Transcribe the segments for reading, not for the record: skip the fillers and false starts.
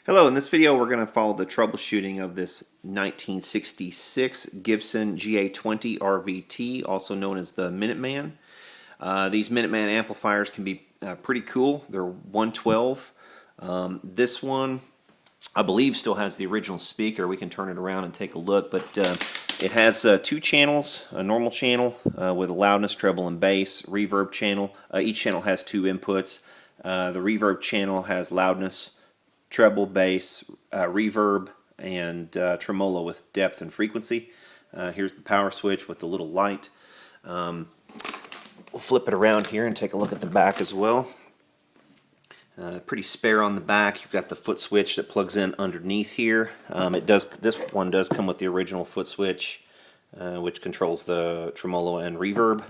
Hello, in this video we're going to follow the troubleshooting of this 1966 Gibson GA20RVT, also known as the Minuteman. These Minuteman amplifiers can be pretty cool. They're 112. This one, I believe, still has the original speaker. We can turn it around and take a look, but it has two channels, a normal channel with a loudness, treble, and bass, reverb channel. Each channel has two inputs. The reverb channel has loudness, treble, bass, reverb, and tremolo with depth and frequency. Here's the power switch with the little light. We'll flip it around here and take a look at the back as well. Pretty spare on the back. You've got the foot switch that plugs in underneath here. This one does come with the original foot switch, which controls the tremolo and reverb.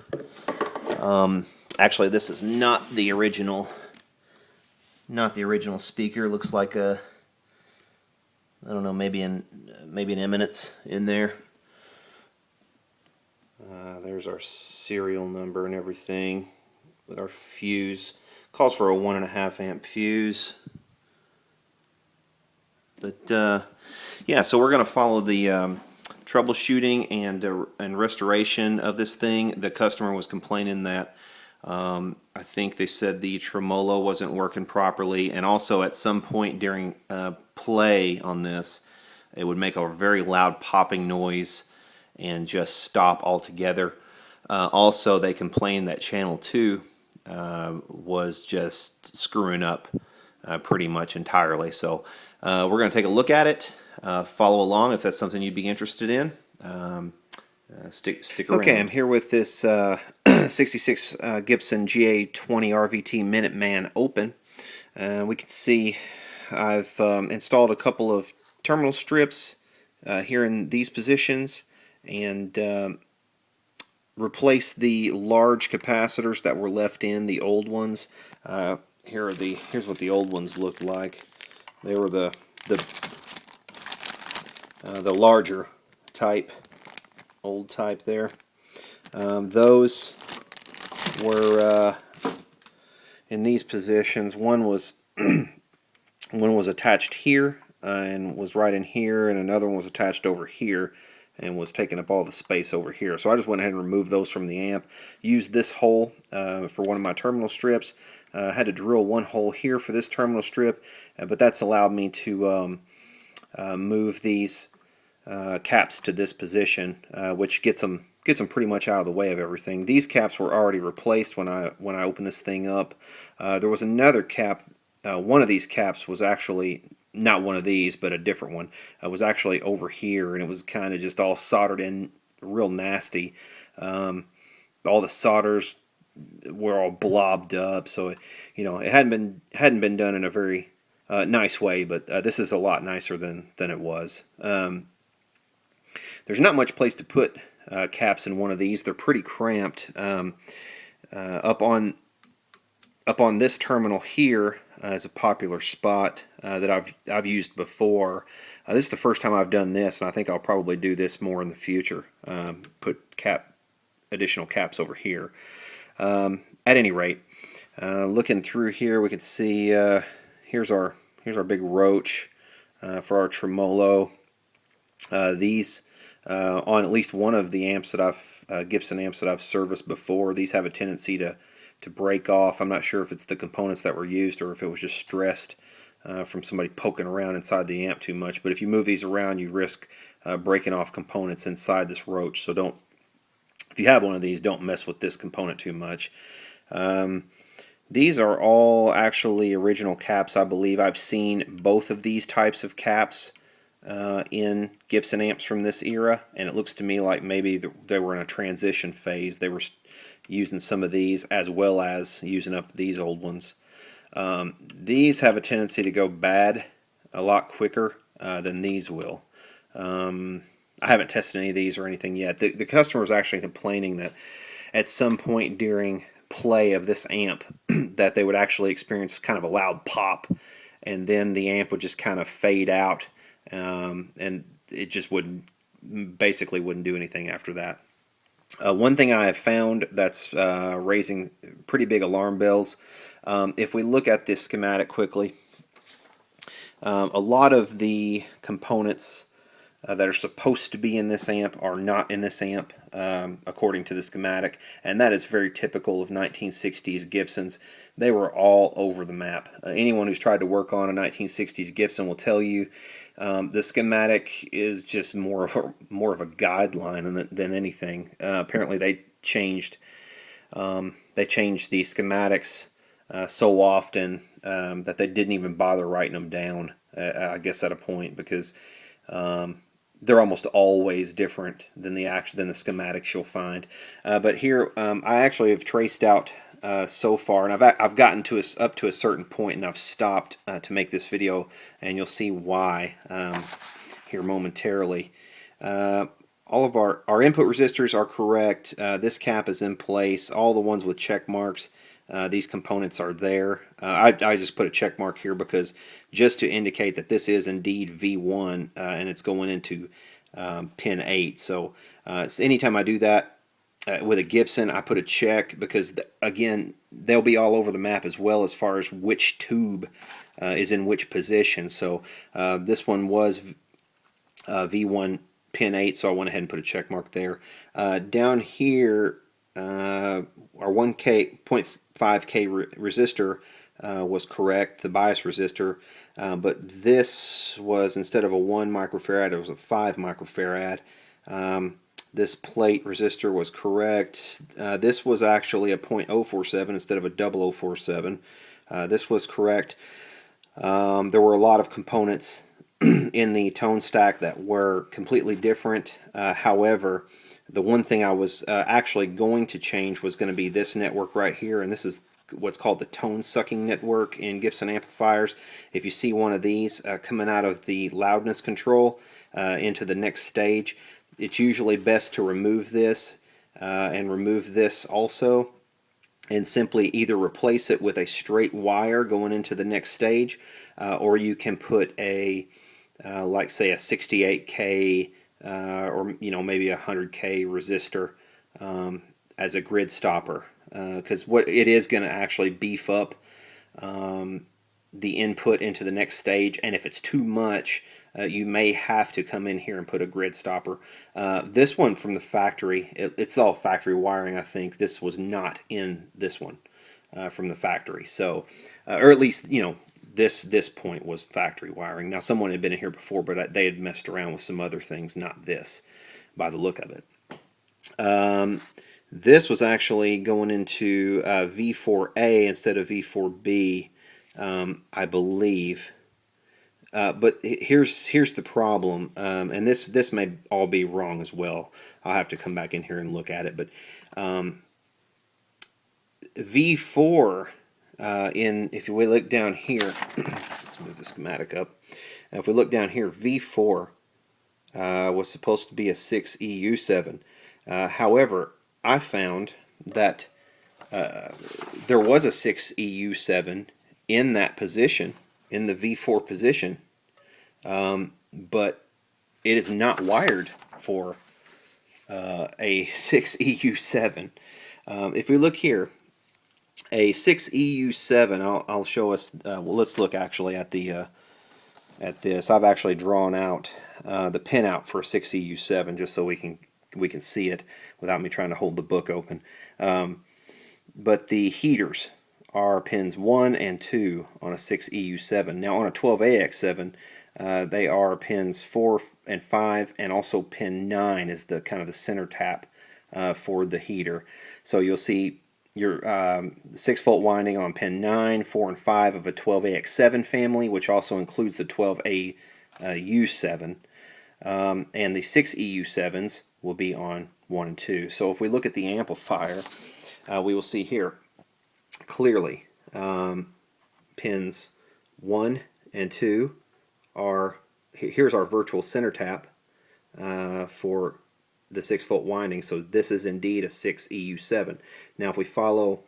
Actually, this is not the original. Not the original speaker. Looks like a, I don't know, maybe an Eminence in there. There's our serial number and everything with our fuse. Calls for a 1.5 amp fuse. But yeah, so we're going to follow the troubleshooting and restoration of this thing. The customer was complaining that I think they said the tremolo wasn't working properly, and also at some point during play on this, it would make a very loud popping noise and just stop altogether. Also, they complained that channel 2 was just screwing up pretty much entirely. So we're going to take a look at it, follow along if that's something you'd be interested in. Stick around. Okay, I'm here with this 66 Gibson GA20RVT Minuteman open. We can see I've installed a couple of terminal strips here in these positions and replaced the large capacitors that were left in, the old ones. Here's what the old ones looked like. They were the larger type. Old type there. Those were in these positions. One was attached here and was right in here, and another one was attached over here and was taking up all the space over here. So I just went ahead and removed those from the amp. Used this hole for one of my terminal strips. Had to drill one hole here for this terminal strip, but that's allowed me to move these caps to this position, which gets them pretty much out of the way of everything. These caps were already replaced when I opened this thing up. There was another cap. One of these caps was actually not one of these, but a different one. It was actually over here, and it was kind of just all soldered in, real nasty. All the solders were all blobbed up, so it hadn't been done in a very nice way. But this is a lot nicer than it was. There's not much place to put caps in one of these. They're pretty cramped. Up on this terminal here is a popular spot that I've used before. This is the first time I've done this, and I think I'll probably do this more in the future. Put additional caps over here. At any rate, looking through here, we can see here's our big roach for our tremolo. These on at least one of the amps that Gibson amps that I've serviced before, these have a tendency to break off. I'm not sure if it's the components that were used or if it was just stressed from somebody poking around inside the amp too much. But if you move these around, you risk breaking off components inside this roach. So if you have one of these, don't mess with this component too much. These are all actually original caps, I believe. I've seen both of these types of caps in Gibson amps from this era, and it looks to me like maybe they were in a transition phase. They were using some of these as well as using up these old ones. These have a tendency to go bad a lot quicker than these will. I haven't tested any of these or anything yet. The customer was actually complaining that at some point during play of this amp that they would actually experience kind of a loud pop, and then the amp would just kind of fade out, and it just basically wouldn't do anything after that. One thing I have found that's raising pretty big alarm bells, if we look at this schematic quickly, A lot of the components that are supposed to be in this amp are not in this amp, according to the schematic, and that is very typical of 1960s Gibsons. They were all over the map. Anyone who's tried to work on a 1960s Gibson will tell you the schematic is just more of a guideline than anything. Apparently, they changed the schematics so often that they didn't even bother writing them down. I guess at a point, because they're almost always different than the schematics you'll find. But here, I actually have traced out so far, and I've gotten to up to a certain point, and I've stopped to make this video, and you'll see why here momentarily. All of our input resistors are correct. This cap is in place. All the ones with check marks, these components are there. I just put a check mark here because just to indicate that this is indeed V1 and it's going into pin 8. So anytime I do that with a Gibson, I put a check because, again, they'll be all over the map as well as far as which tube is in which position. So this one was V1 pin 8, so I went ahead and put a check mark there. Down here, our 0.5K resistor was correct, the bias resistor, but this was, instead of a 1 microfarad, it was a 5 microfarad. This plate resistor was correct. This was actually a 0.047 instead of a 0047. This was correct. There were a lot of components in the tone stack that were completely different. However, the one thing I was actually going to change was going to be this network right here, and this is what's called the tone sucking network in Gibson amplifiers. If you see one of these coming out of the loudness control into the next stage, it's usually best to remove this and remove this also, and simply either replace it with a straight wire going into the next stage, or you can put a like, say, a 68K or maybe a 100K resistor as a grid stopper, because what it is going to actually beef up the input into the next stage, and if it's too much, you may have to come in here and put a grid stopper. This one from the factory, it's all factory wiring. I think this was not in this one from the factory, so or at least this point was factory wiring. Now, someone had been in here before, but they had messed around with some other things, not this, by the look of it. This was actually going into V4A instead of V4B, I believe. But here's the problem, and this may all be wrong as well. I'll have to come back in here and look at it, but V4 if we look down here, let's move the schematic up. If we look down here, V4 was supposed to be a 6EU7. However, I found that there was a 6EU7 in that position, in the V4 position, but it is not wired for a 6EU7. If we look here, a 6EU7, I'll show us, well, let's look actually at the at this. I've actually drawn out the pinout for a 6EU7 just so we can see it without me trying to hold the book open. But the heaters are pins 1 and 2 on a 6EU7. Now on a 12AX7, they are pins 4 and 5, and also pin 9 is the kind of the center tap for the heater. So you'll see your 6-volt winding on pin 9, 4, and 5 of a 12AX7 family, which also includes the 12AU7, and the 6EU7s will be on 1 and 2. So if we look at the amplifier, we will see here clearly pins 1 and 2 are, here's our virtual center tap for the 6-volt winding, so this is indeed a 6EU7. Now if we follow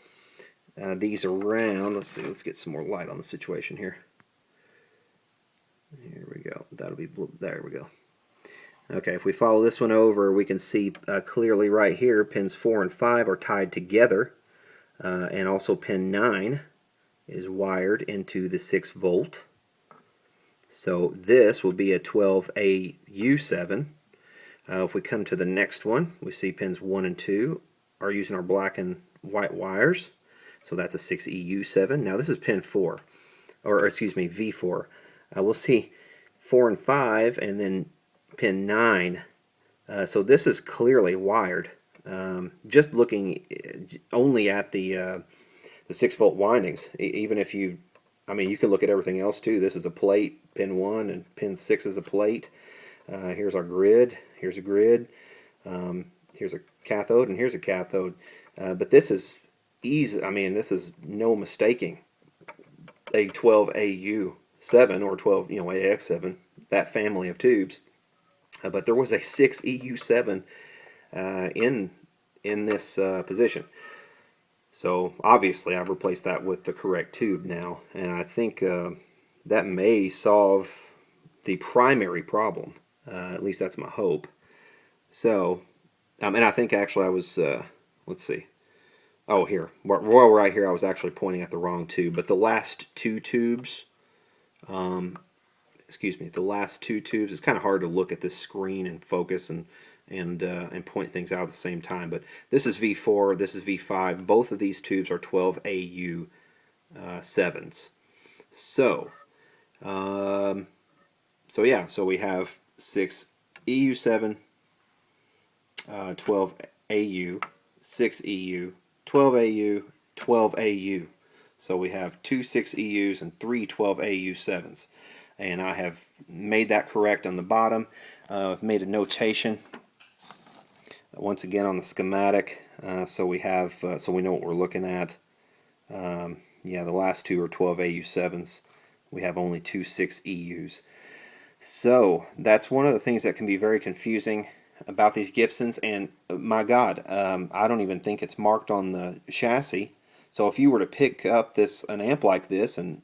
these around, let's see, let's get some more light on the situation here. Here we go, that'll be blue. There we go. Okay, if we follow this one over, we can see clearly right here pins 4 and 5 are tied together, and also pin 9 is wired into the 6-volt. So this will be a 12AU7. If we come to the next one, we see pins 1 and 2 are using our black and white wires. So that's a 6EU7. Now this is pin 4, or excuse me, V4. We'll see 4 and 5, and then pin 9. So this is clearly wired. Just looking only at the 6-volt windings, even if you, I mean, you can look at everything else too. This is a plate, pin 1, and pin 6 is a plate. Here's our grid. Here's a grid. Here's a cathode, and here's a cathode. But this is easy. I mean, this is no mistaking a 12AU7 or 12, AX7, that family of tubes. But there was a 6EU7 in this position. So obviously I've replaced that with the correct tube now, and I think that may solve the primary problem. At least that's my hope. So, and I think actually I was, let's see. Oh, here. Well, right here I was actually pointing at the wrong tube. But the last two tubes, excuse me, the last two tubes, it's kind of hard to look at this screen and focus and point things out at the same time. But this is V4, this is V5. Both of these tubes are 12AU7s. So yeah, so we have 6EU7, 12AU, 6EU, 12AU, 12AU. So we have 2 6EUs and 3 12AU7s. And I have made that correct on the bottom. I've made a notation once again on the schematic, so we have so we know what we're looking at. Yeah, the last two are 12AU7s. We have only 2 6EUs. So that's one of the things that can be very confusing about these Gibsons. And my God, I don't even think it's marked on the chassis. So if you were to pick up an amp like this and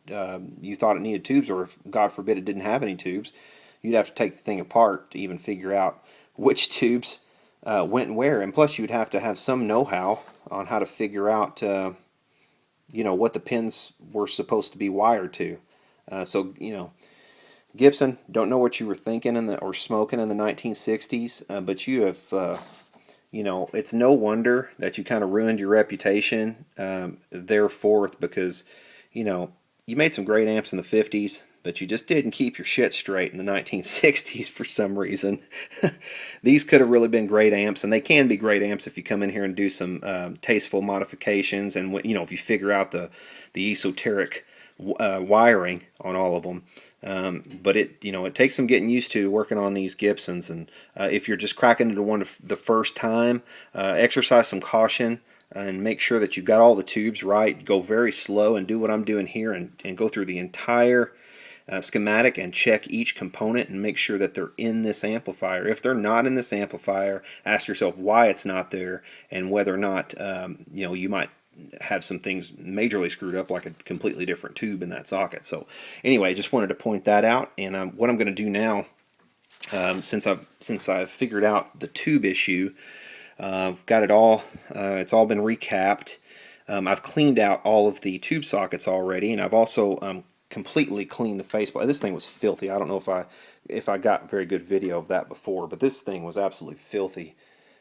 you thought it needed tubes, or if God forbid it didn't have any tubes, you'd have to take the thing apart to even figure out which tubes went where. And plus you'd have to have some know-how on how to figure out what the pins were supposed to be wired to. So Gibson, don't know what you were thinking or smoking in the 1960s, but you have it's no wonder that you kind of ruined your reputation thereforth, because you made some great amps in the 50s, but you just didn't keep your shit straight in the 1960s for some reason. These could have really been great amps, and they can be great amps if you come in here and do some tasteful modifications, and if you figure out the esoteric wiring on all of them. But it takes some getting used to working on these Gibsons, and if you're just cracking into one the first time, exercise some caution and make sure that you've got all the tubes right. Go very slow and do what I'm doing here, and go through the entire schematic and check each component and make sure that they're in this amplifier. If they're not in this amplifier, ask yourself why it's not there, and whether or not you might have some things majorly screwed up, like a completely different tube in that socket. So anyway, just wanted to point that out. And what I'm going to do now, since I've figured out the tube issue, I've got it all. It's all been recapped. I've cleaned out all of the tube sockets already, and I've also completely cleaned the faceplate. This thing was filthy. I don't know if I got very good video of that before, but this thing was absolutely filthy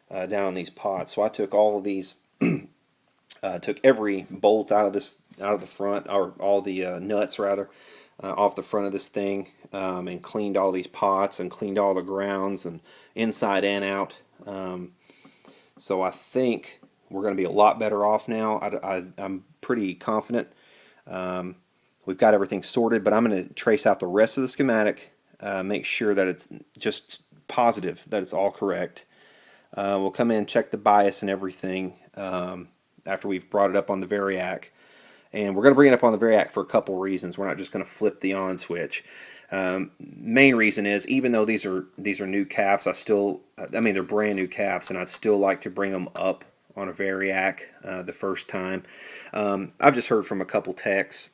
down in these pots. So I took all of these. Took every bolt out of the front, or all the nuts rather, off the front of this thing, and cleaned all these pots and cleaned all the grounds and inside and out. So I think we're going to be a lot better off now. I'm pretty confident. We've got everything sorted, but I'm going to trace out the rest of the schematic, make sure that it's just positive that it's all correct. We'll come in, check the bias and everything after we've brought it up on the variac. And we're going to bring it up on the variac for a couple reasons. We're not just going to flip the on switch. Main reason is, even though these are new caps, they're brand new caps, and I still like to bring them up on a variac the first time. I've just heard from a couple techs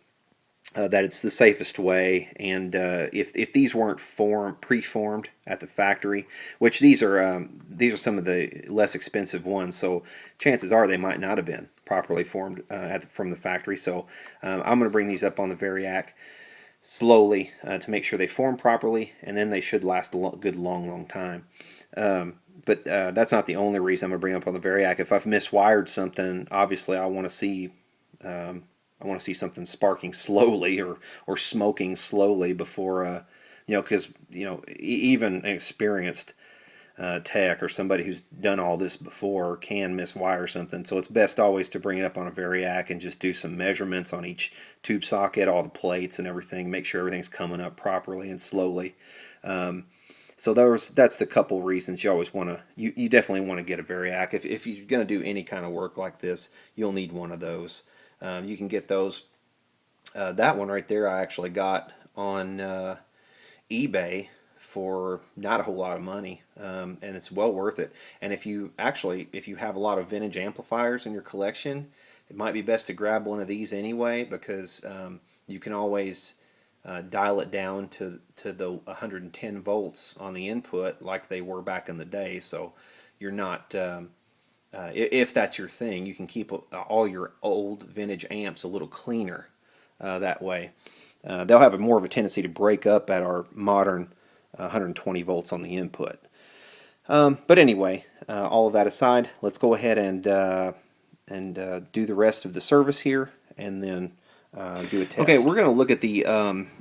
that it's the safest way, and if these weren't preformed at the factory, which these are some of the less expensive ones, so chances are they might not have been properly formed from the factory. So I'm going to bring these up on the variac, slowly to make sure they form properly, and then they should last a good long time. But that's not the only reason I'm going to bring up on the Variac. If I've miswired something, obviously I want to see something sparking slowly or smoking slowly before because even an experienced tech or somebody who's done all this before can miswire something. So it's best always to bring it up on a Variac and just do some measurements on each tube socket, all the plates and everything, make sure everything's coming up properly and slowly. So that's the couple reasons you always want to, you definitely want to get a Variac. If you're going to do any kind of work like this, you'll need one of those. You can get those. That one right there I actually got on eBay for not a whole lot of money, and it's well worth it. And if you have a lot of vintage amplifiers in your collection, it might be best to grab one of these anyway, because you can always dial it down to the 110 volts on the input like they were back in the day. So you're not if that's your thing, you can keep all your old vintage amps a little cleaner that way. They'll have more of a tendency to break up at our modern 120 volts on the input. But anyway, all of that aside, let's go ahead and do the rest of the service here, and then do a test. Okay, we're going to look at the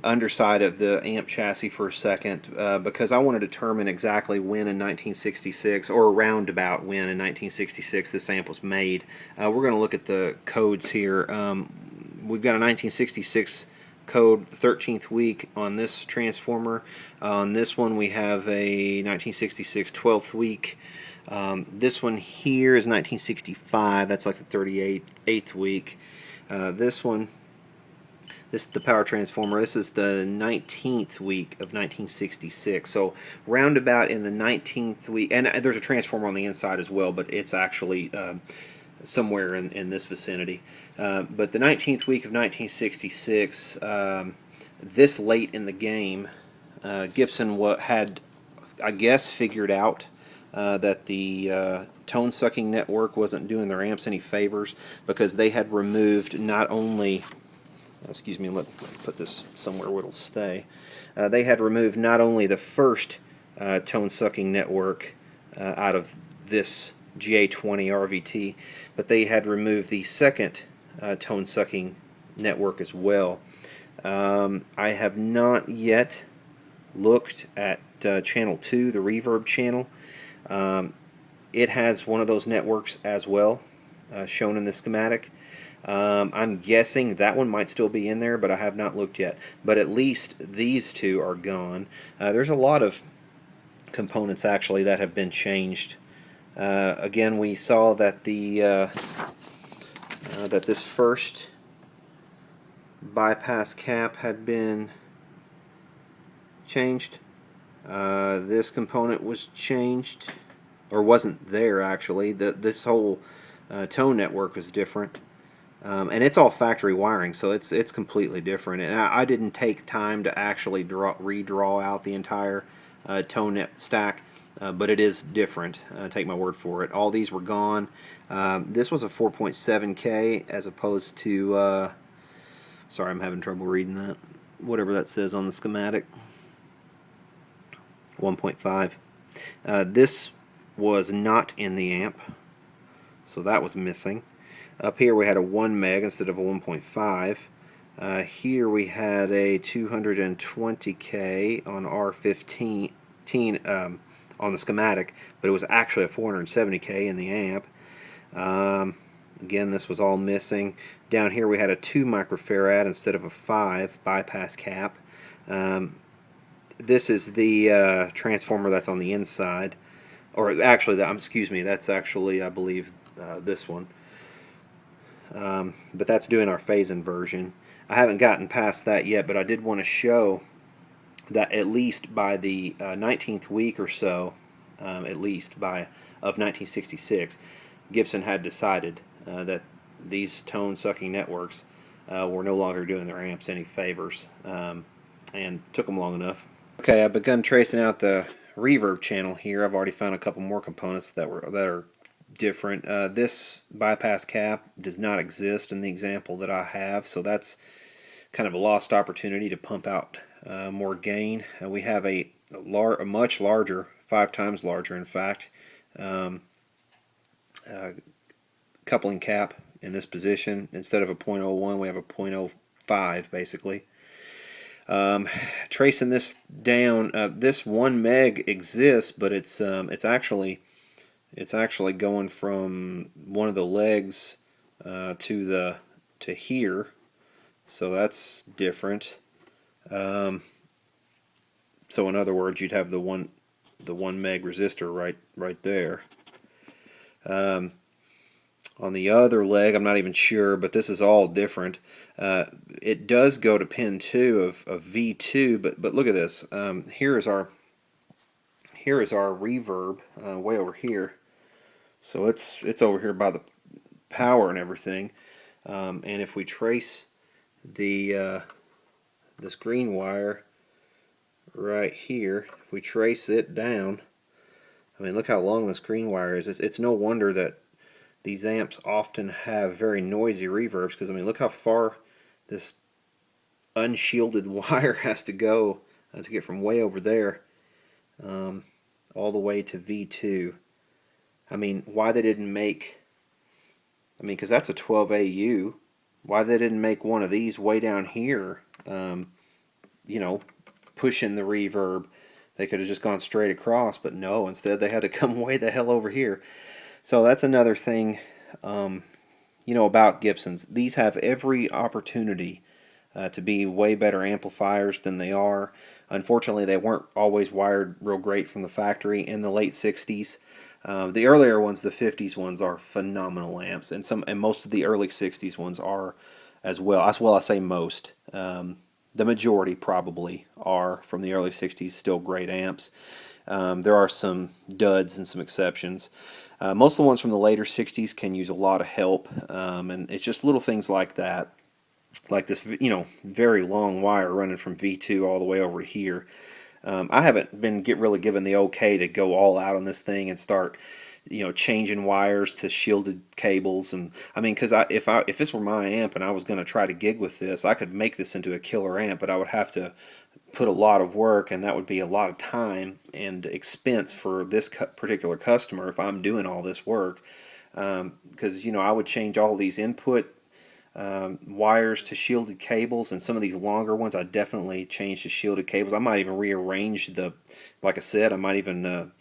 underside of the amp chassis for a second, because I want to determine exactly when in 1966, or around about when in 1966 this amp was made. We're going to look at the codes here. We've got a 1966 code 13th week on this transformer. On this one we have a 1966 12th week. This one here is 1965. That's like the 38th week. This is the power transformer. This is the 19th week of 1966. So roundabout in the 19th week, and there's a transformer on the inside as well, but it's actually somewhere in this vicinity. But the 19th week of 1966, this late in the game, Gibson had, I guess, figured out that the tone sucking network wasn't doing their amps any favors, because they had removed not only, excuse me, let me put this somewhere where it'll stay. They had removed not only the first tone sucking network out of this GA20RVT, but they had removed the second tone sucking network as well. I have not yet looked at channel 2, the reverb channel. It has one of those networks as well, shown in the schematic. I'm guessing that one might still be in there, but I have not looked yet. But at least these two are gone. There's a lot of components actually that have been changed. Again, we saw that the that this first bypass cap had been changed. This component was changed, or wasn't there actually. This whole tone network was different, and it's all factory wiring, so it's completely different. And I didn't take time to actually redraw out the entire tone net stack. But it is different. Take my word for it. All these were gone. This was a 4.7K as opposed to, sorry, I'm having trouble reading that. Whatever that says on the schematic. 1.5. This was not in the amp, so that was missing. Up here we had a 1 meg instead of a 1.5. Here we had a 220K on R15 on the schematic, but it was actually a 470K in the amp. Again, this was all missing. Down here we had a 2 microfarad instead of a 5 bypass cap. This is the transformer that's on the inside, or actually, excuse me, that's actually, I believe, this one. But that's doing our phase inversion. I haven't gotten past that yet, but I did want to show that at least by the 19th week or so, at least of 1966, Gibson had decided that these tone-sucking networks were no longer doing their amps any favors, and took them long enough. Okay, I've begun tracing out the reverb channel here. I've already found a couple more components that are different. This bypass cap does not exist in the example that I have, so that's kind of a lost opportunity to pump out more gain. We have a much larger, 5 times larger in fact, coupling cap in this position. Instead of a 0.01, we have a 0.05 basically. Tracing this down, this 1 meg exists, but it's actually going from one of the legs to here, so that's different. So in other words, you'd have the 1 meg resistor right there. On the other leg, I'm not even sure, but this is all different. It does go to pin 2 of V2, but look at this. Here is our reverb way over here. So it's over here by the power and everything. And if we trace the this green wire right here, if we trace it down, I mean, look how long this green wire is. It's no wonder that these amps often have very noisy reverbs, because I mean, look how far this unshielded wire has to go to get from way over there all the way to V2. I mean, why they didn't make, I mean, because that's a 12 AU, why they didn't make one of these way down here, you know, pushing the reverb. They could have just gone straight across, but no, instead they had to come way the hell over here. So that's another thing, you know, about Gibsons. These have every opportunity to be way better amplifiers than they are. Unfortunately, they weren't always wired real great from the factory in the late 60s. The earlier ones, the 50s ones, are phenomenal amps, and most of the early 60s ones are as well. I say most. The majority probably are from the early 60s still great amps. There are some duds and some exceptions. Most of the ones from the later 60s can use a lot of help, and it's just little things like that, like this, you know, very long wire running from V2 all the way over here. I haven't been really given the okay to go all out on this thing and start, you know, changing wires to shielded cables. And I mean, because if this were my amp and I was going to try to gig with this, I could make this into a killer amp, but I would have to put a lot of work, and that would be a lot of time and expense for this particular customer if I'm doing all this work, because you know, I would change all these input wires to shielded cables, and some of these longer ones I definitely change to shielded cables. I might even rearrange like I said, I might even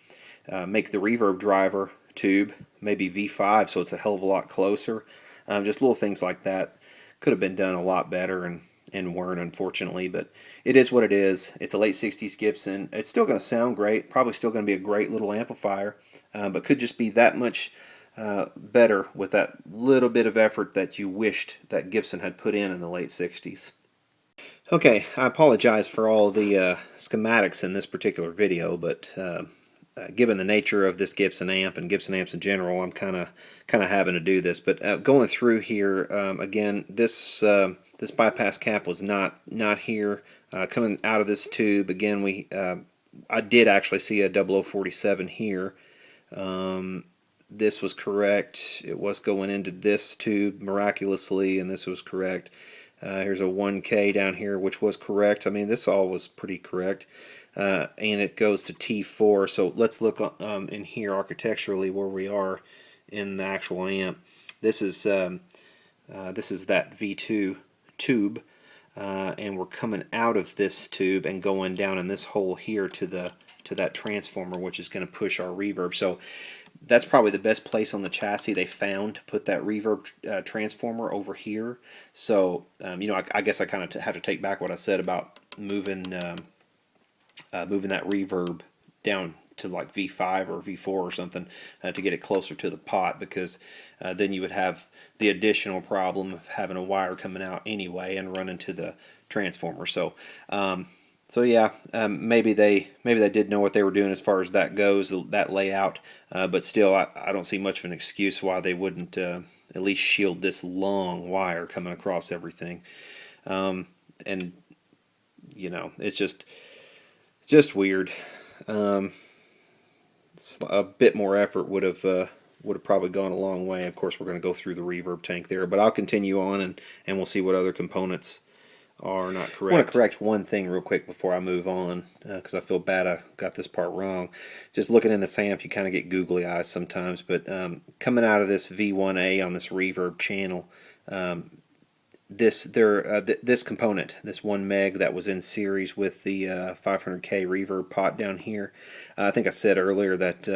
make the reverb driver tube maybe V5, so it's a hell of a lot closer. Just little things like that could have been done a lot better, and weren't, unfortunately, but it is what it is. It's a late 60s Gibson. It's still going to sound great, probably still going to be a great little amplifier, but could just be that much better with that little bit of effort that you wished that Gibson had put in the late 60s. Okay, I apologize for all the schematics in this particular video, but given the nature of this Gibson amp and Gibson amps in general, I'm kind of having to do this. But going through here again, this bypass cap was not here. Coming out of this tube again, I did actually see a 0047 here. This was correct. It was going into this tube miraculously, and this was correct. Here's a 1K down here, which was correct. I mean, this all was pretty correct. And it goes to T4. So let's look in here architecturally where we are in the actual amp. This is that V2 tube, and we're coming out of this tube and going down in this hole here to that transformer, which is going to push our reverb. So that's probably the best place on the chassis they found to put that reverb transformer, over here. So you know, I guess I kind of have to take back what I said about moving that reverb down to like V5 or V4 or something to get it closer to the pot, because then you would have the additional problem of having a wire coming out anyway and running to the transformer. So so yeah, maybe they did know what they were doing as far as that goes, that layout, but still I don't see much of an excuse why they wouldn't at least shield this long wire coming across everything. And you know, it's just weird. A bit more effort would have probably gone a long way. Of course, we're going to go through the reverb tank there, but I'll continue on and we'll see what other components are not correct. I want to correct one thing real quick before I move on, because I feel bad I got this part wrong. Just looking in this amp, you kind of get googly eyes sometimes, but coming out of this V1A on this reverb channel, this component, this 1 meg that was in series with the 500K reverb pot down here, I think I said earlier that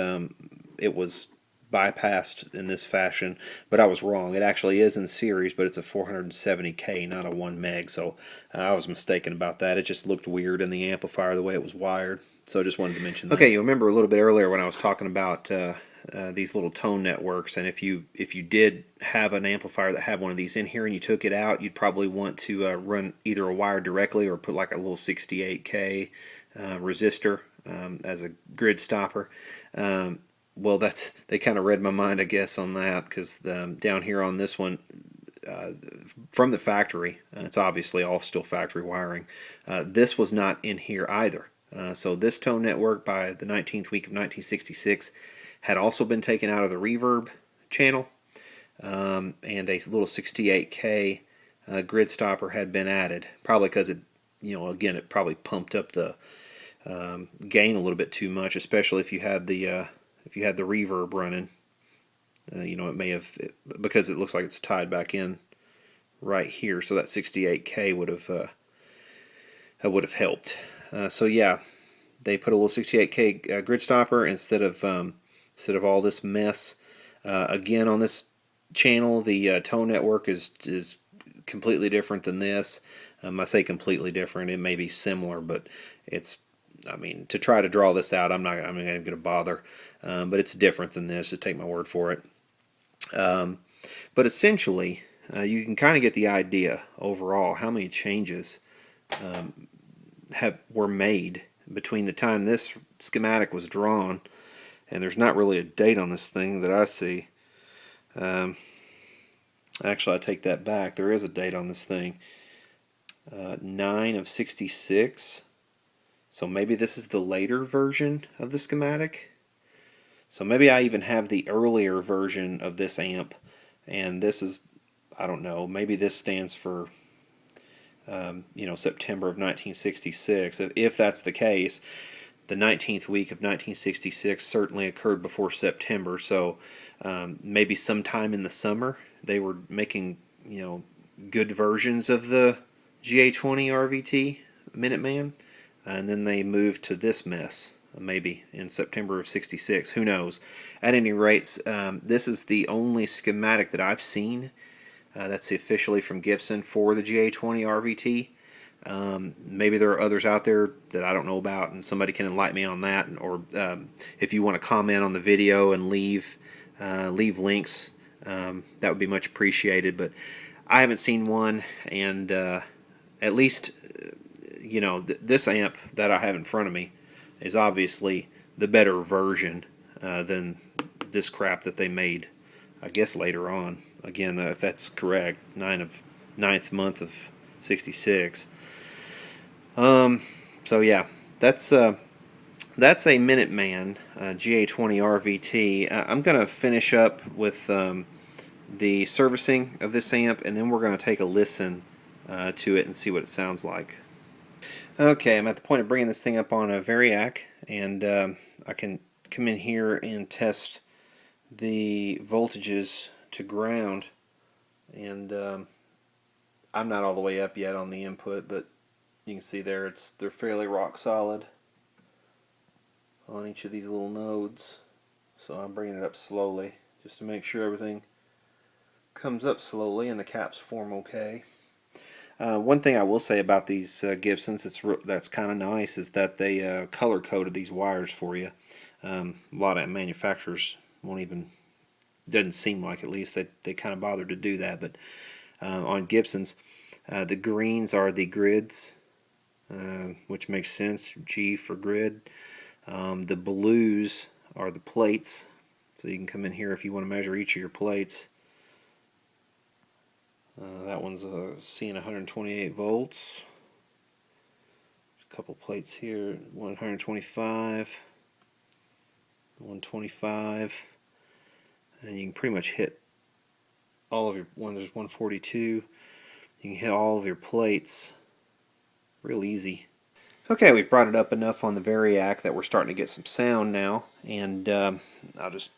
it was bypassed in this fashion, but I was wrong. It actually is in series, but it's a 470K, not a 1 meg, so I was mistaken about that. It just looked weird in the amplifier the way it was wired, so I just wanted to mention that. Okay, you remember a little bit earlier when I was talking about these little tone networks, and if you did have an amplifier that had one of these in here and you took it out, you'd probably want to run either a wire directly or put like a little 68K resistor as a grid stopper. Well, they kind of read my mind, I guess, on that, because down here on this one, from the factory, it's obviously all still factory wiring. This was not in here either. So this tone network by the 19th week of 1966 had also been taken out of the reverb channel, and a little 68K grid stopper had been added, probably because it, again, it probably pumped up the gain a little bit too much, especially if you had the reverb running. It may have, because it looks like it's tied back in right here, so that 68K would have helped. So yeah, they put a little 68K grid stopper instead of all this mess. Again, on this channel, the tone network is completely different than this. I say completely different. It may be similar, but it's, I mean, to try to draw this out, I'm not going to bother. But it's different than this, so take my word for it. But essentially, you can kind of get the idea overall how many changes were made between the time this schematic was drawn, and there's not really a date on this thing that I see. Actually, I take that back. There is a date on this thing. 9 of 66. So maybe this is the later version of the schematic. So maybe I even have the earlier version of this amp, and this is, I don't know, maybe this stands for September of 1966. If that's the case, the 19th week of 1966 certainly occurred before September, so maybe sometime in the summer they were making good versions of the GA20RVT Minuteman, and then they moved to this mess maybe in September of 66. Who knows? At any rate, this is the only schematic that I've seen that's officially from Gibson for the GA20RVT. Maybe there are others out there that I don't know about, and somebody can enlighten me on that. Or if you want to comment on the video and leave links, that would be much appreciated. But I haven't seen one, and at least this amp that I have in front of me is obviously the better version than this crap that they made, I guess, later on. Again, if that's correct, 9th month of 66. So yeah, that's a Minuteman GA20RVT. I'm going to finish up with the servicing of this amp, and then we're going to take a listen to it and see what it sounds like. Okay, I'm at the point of bringing this thing up on a Variac, and I can come in here and test the voltages to ground, and I'm not all the way up yet on the input, but you can see there they're fairly rock solid on each of these little nodes. So I'm bringing it up slowly just to make sure everything comes up slowly and the caps form okay. One thing I will say about these Gibsons that's kind of nice is that they color coded these wires for you. A lot of manufacturers won't even, doesn't seem like, at least they kind of bothered to do that, but on Gibsons the greens are the grids, which makes sense, G for grid. The blues are the plates, so you can come in here if you want to measure each of your plates. That one's seeing 128 volts. A couple plates here, 125, 125, and you can pretty much hit all of your, there's 142. You can hit all of your plates Real easy. Okay, we've brought it up enough on the Variac that we're starting to get some sound now, and I'll just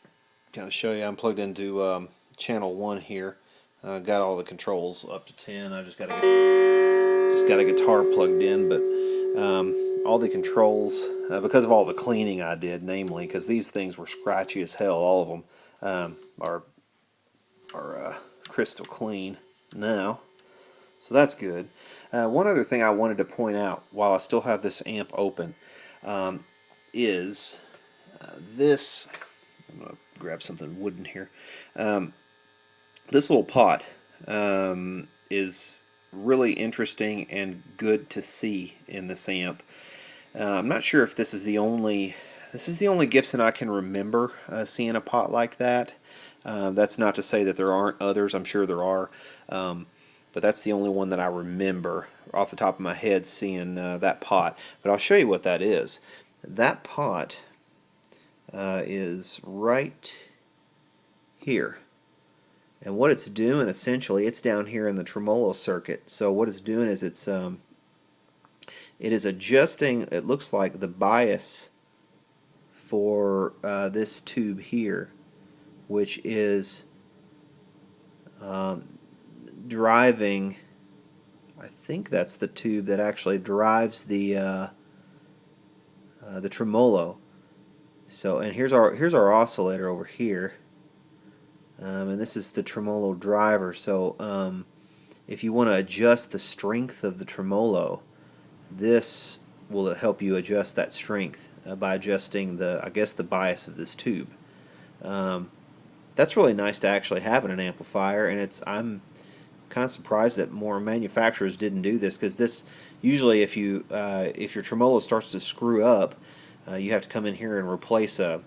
kind of show you. I'm plugged into channel 1 here. Got all the controls up to 10. I just got a guitar plugged in, but all the controls, because of all the cleaning I did, namely because these things were scratchy as hell, all of them are crystal clean now, so that's good. One other thing I wanted to point out while I still have this amp open is this. I'm going to grab something wooden here. This little pot is really interesting and good to see in this amp. I'm not sure if this is the only Gibson I can remember seeing a pot like that. That's not to say that there aren't others. I'm sure there are, but that's the only one that I remember off the top of my head seeing that pot. But I'll show you what that is. That pot is right here. And what it's doing, essentially, it's down here in the tremolo circuit. So what it's doing is it is adjusting, it looks like, the bias for this tube here, which is driving, I think that's the tube that actually drives the tremolo. So, and here's our oscillator over here. And this is the tremolo driver. So if you want to adjust the strength of the tremolo, this will help you adjust that strength by adjusting the bias of this tube. That's really nice to actually have in an amplifier, and I'm kind of surprised that more manufacturers didn't do this, because this usually, if your tremolo starts to screw up, you have to come in here and replace a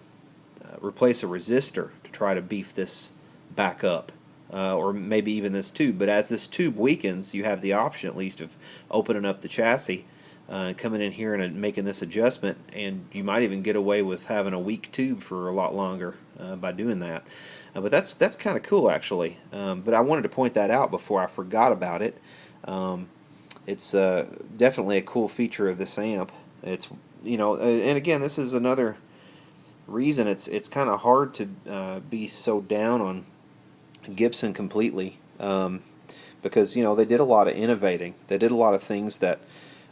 resistor to try to beef this back up, or maybe even this tube. But as this tube weakens, you have the option at least of opening up the chassis, coming in here and making this adjustment, and you might even get away with having a weak tube for a lot longer by doing that. But that's kind of cool, actually. But I wanted to point that out before I forgot about it. It's definitely a cool feature of this amp. It's, and again, this is another reason it's kind of hard to be so down on Gibson completely, because they did a lot of innovating. They did a lot of things that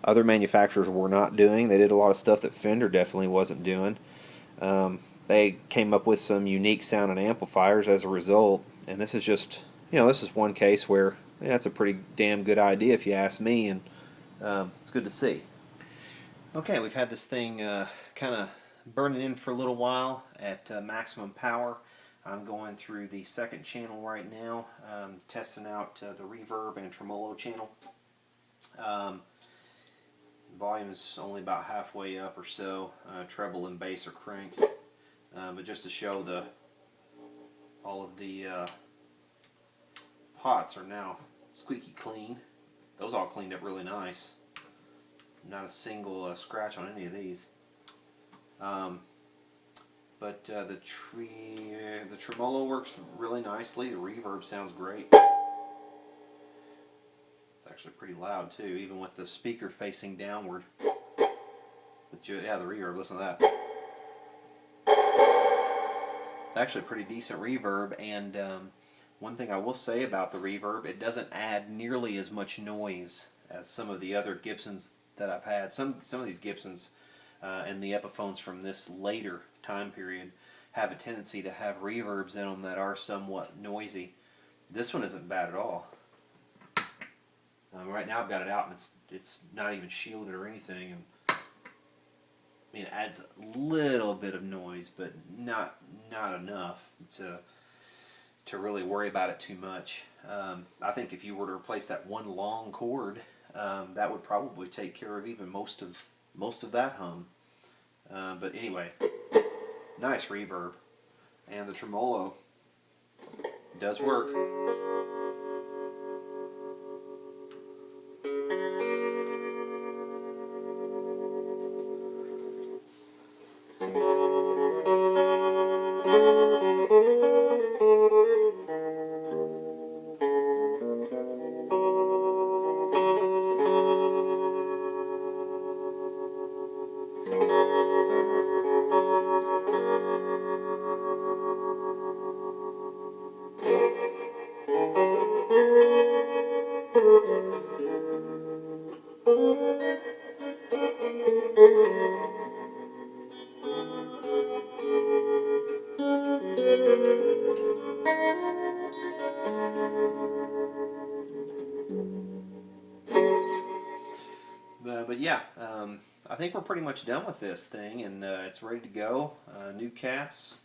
other manufacturers were not doing. They did a lot of stuff that Fender definitely wasn't doing. They came up with some unique sounding amplifiers as a result, and this is just, this is one case where it's a pretty damn good idea if you ask me, and it's good to see. Okay, we've had this thing kind of burning in for a little while at maximum power. I'm going through the second channel right now, testing out the reverb and tremolo channel. Volume is only about halfway up or so. Treble and bass are cranked, but just to show all of the pots are now squeaky clean. Those all cleaned up really nice. Not a single scratch on any of these. But the tremolo works really nicely. The reverb sounds great. It's actually pretty loud too, even with the speaker facing downward. But yeah, the reverb, listen to that. It's actually a pretty decent reverb, and one thing I will say about the reverb, it doesn't add nearly as much noise as some of the other Gibsons that I've had. Some of these Gibsons and the Epiphones from this later time period have a tendency to have reverbs in them that are somewhat noisy. This one isn't bad at all. Right now I've got it out and it's not even shielded or anything, and I mean, it adds a little bit of noise, but not enough to really worry about it too much. I think if you were to replace that one long chord, that would probably take care of even most of that hum. But anyway, nice reverb, and the tremolo does work. But yeah, I think we're pretty much done with this thing, and it's ready to go. New caps.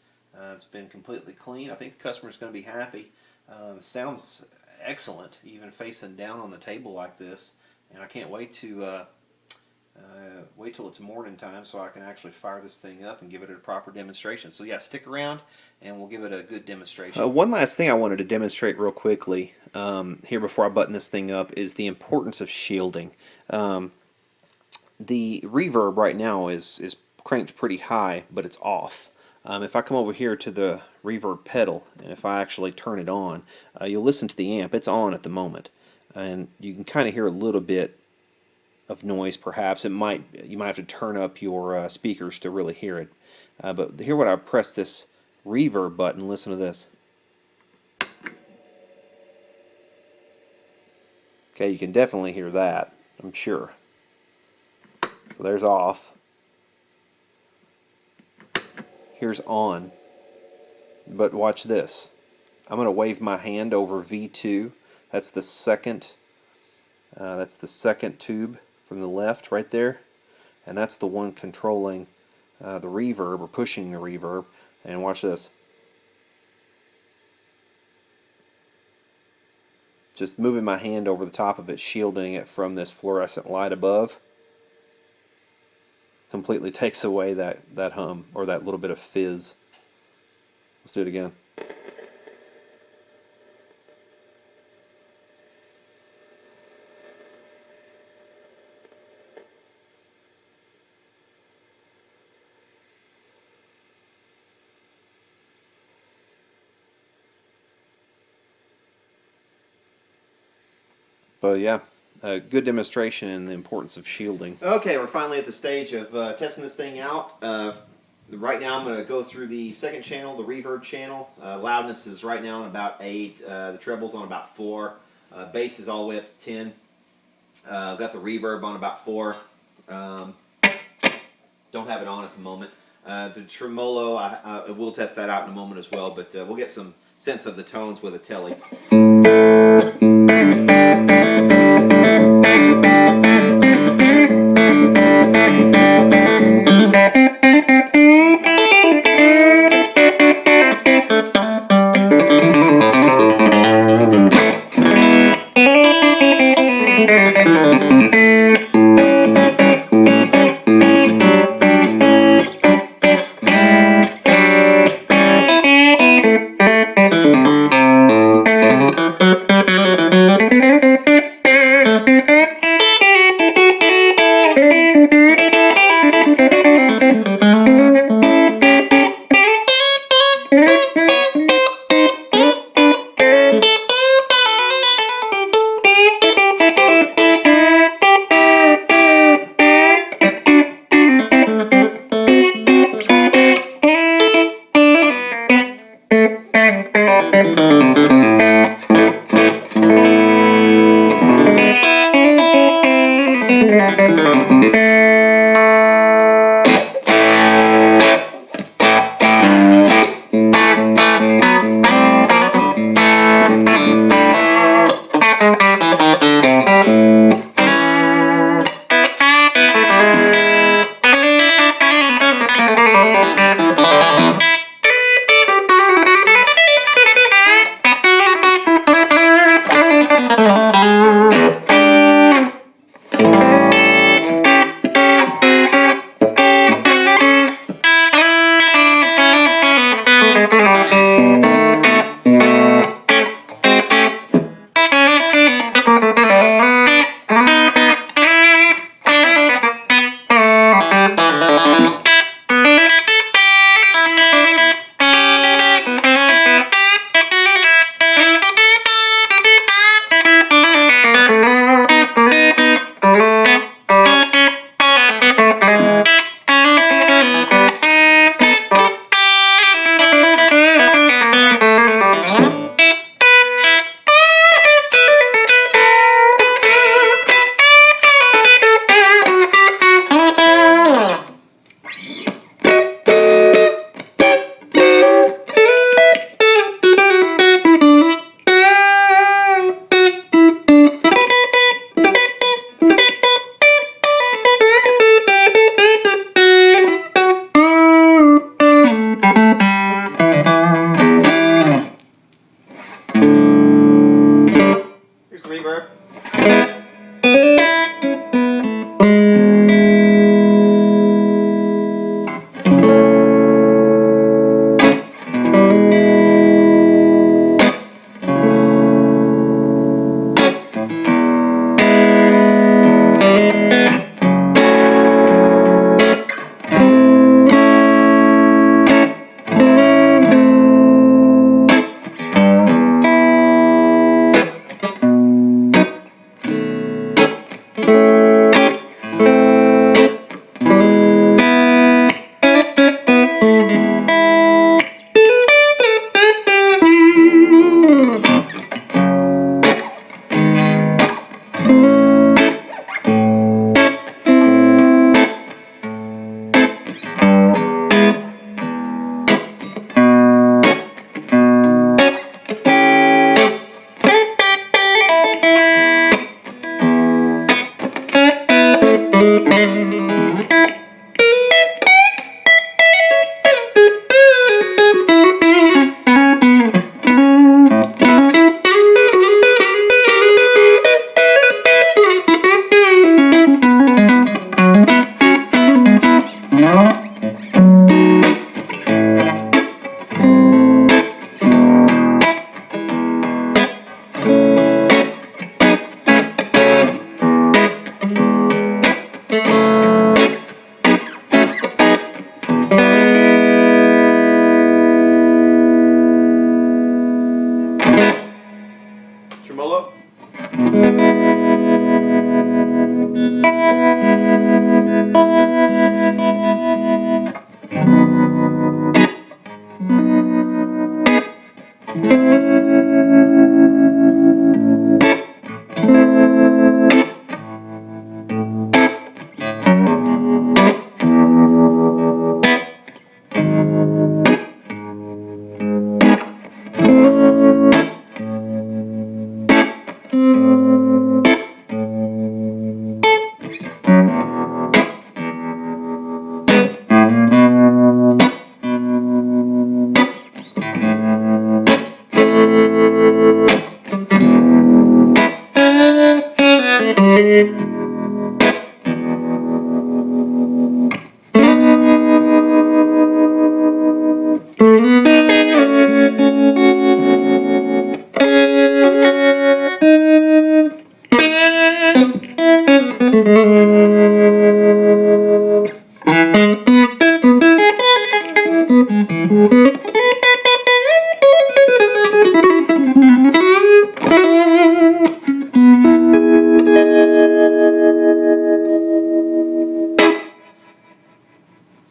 It's been completely clean. I think the customer's going to be happy. Sounds excellent, even facing down on the table like this. And I can't wait to wait till it's morning time so I can actually fire this thing up and give it a proper demonstration. So yeah, stick around and we'll give it a good demonstration. One last thing I wanted to demonstrate real quickly here before I button this thing up is the importance of shielding. The reverb right now is cranked pretty high, but it's off. If I come over here to the reverb pedal, and if I actually turn it on, you'll listen to the amp. It's on at the moment, and you can kind of hear a little bit of noise. Perhaps you might have to turn up your speakers to really hear it. But here, when I press this reverb button, listen to this. Okay, you can definitely hear that, I'm sure. So there's off. Here's on. But watch this. I'm going to wave my hand over V2. That's the second tube from the left right there, and that's the one controlling the reverb, or pushing the reverb. And watch this. Just moving my hand over the top of it, shielding it from this fluorescent light above, completely takes away that hum, or that little bit of fizz. Let's do it again. But yeah, a good demonstration in the importance of shielding. Okay, we're finally at the stage of testing this thing out. Right now I'm going to go through the second channel, the reverb channel. Loudness is right now on about 8, the treble's on about 4, bass is all the way up to 10. I've got the reverb on about 4. Don't have it on at the moment. The tremolo, I will test that out in a moment as well, but we'll get some sense of the tones with a telly.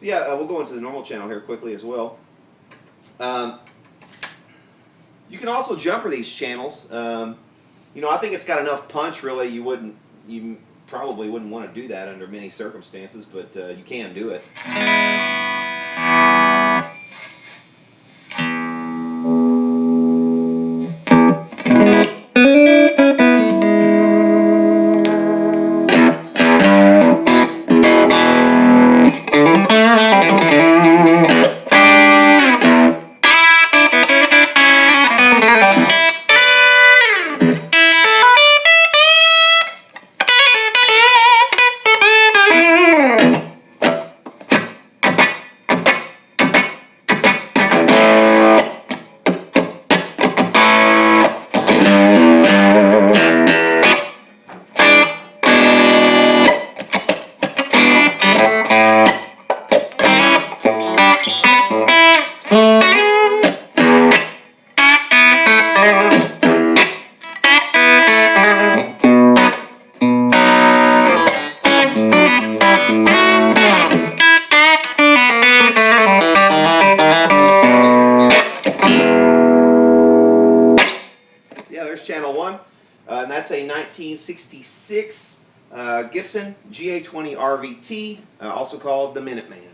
Yeah, we'll go into the normal channel here quickly as well. You can also jumper these channels. You know, I think it's got enough punch. Really, you probably wouldn't want to do that under many circumstances, but you can do it. Channel 1, and that's a 1966 Gibson GA20RVT, also called the Minuteman.